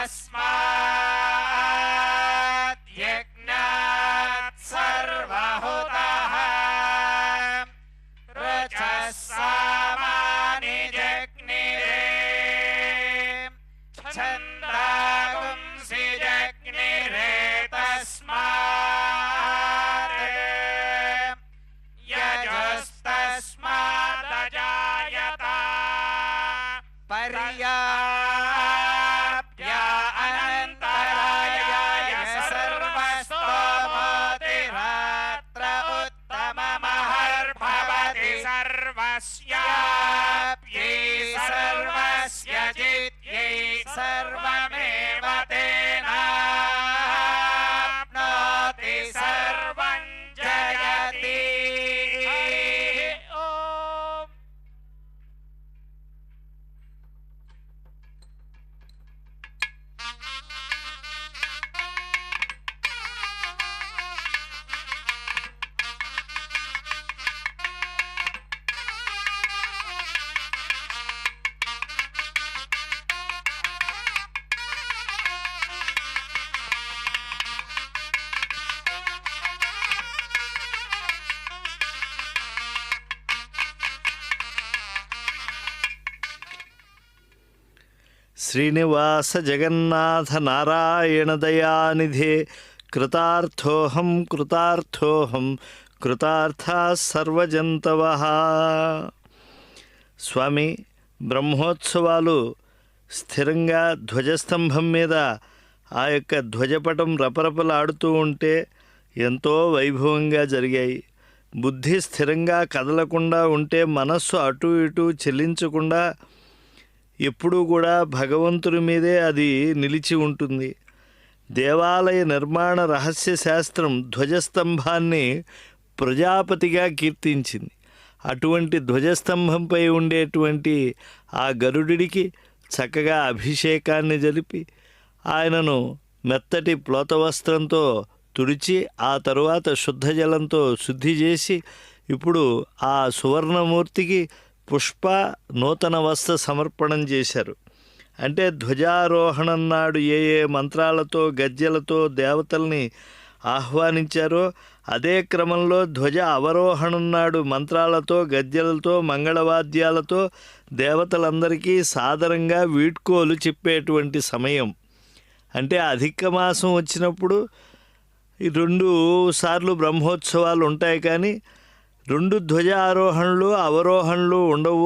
तस्मात् यज्ञात् सर्वहुतः ऋचः सामानि जग्निरे छन्दागुंसि जग्निरे तस्मात् यजस्तस्मादजायत पर्याप्य अनन्तरायाय सर्वस्तोमोतिरात्र उत्तममहर्भवति सर्वस्याप्यै सर्वस्य जित्यै सर्वमेव तेनाप्नोति सर्वं जयति। శ్రీనివాస జగన్నాథ నారాయణ దయానిధే కృతార్థోహం కృతార్థోహం కృతార్థా సర్వజంతవః. స్వామి, బ్రహ్మోత్సవాలు స్థిరంగా ధ్వజస్తంభం మీద ఆ యొక్క ధ్వజపటం రపరపలాడుతూ ఉంటే ఎంతో వైభవంగా జరిగాయి. బుద్ధి స్థిరంగా కదలకుండా ఉంటే మనస్సు అటు ఇటు చెల్లించకుండా ఎప్పుడూ కూడా భగవంతుని మీదే అది నిలిచి ఉంటుంది. దేవాలయ నిర్మాణ రహస్య శాస్త్రం ధ్వజస్తంభాన్ని ప్రజాపతిగా కీర్తించింది. అటువంటి ధ్వజస్తంభంపై ఉండేటువంటి ఆ గరుడికి చక్కగా అభిషేకాన్ని జరిపి ఆయనను మెత్తటి ప్లోతవస్త్రంతో తుడిచి ఆ తరువాత శుద్ధ జలంతో శుద్ధి చేసి ఇప్పుడు ఆ సువర్ణమూర్తికి పుష్ప నూతన వస్త్ర సమర్పణం చేశారు. అంటే ధ్వజారోహణం నాడు ఏ ఏ మంత్రాలతో గజ్జెలతో దేవతల్ని ఆహ్వానించారో అదే క్రమంలో ధ్వజ అవరోహణం నాడు మంత్రాలతో గజ్జెలతో మంగళవాద్యాలతో దేవతలందరికీ సాదరంగా వీడ్కోలు చెప్పేటువంటి సమయం. అంటే అధిక మాసం వచ్చినప్పుడు 2 సార్లు బ్రహ్మోత్సవాలు ఉంటాయి, కానీ 2 ధ్వజారోహణలు అవరోహణలు ఉండవు.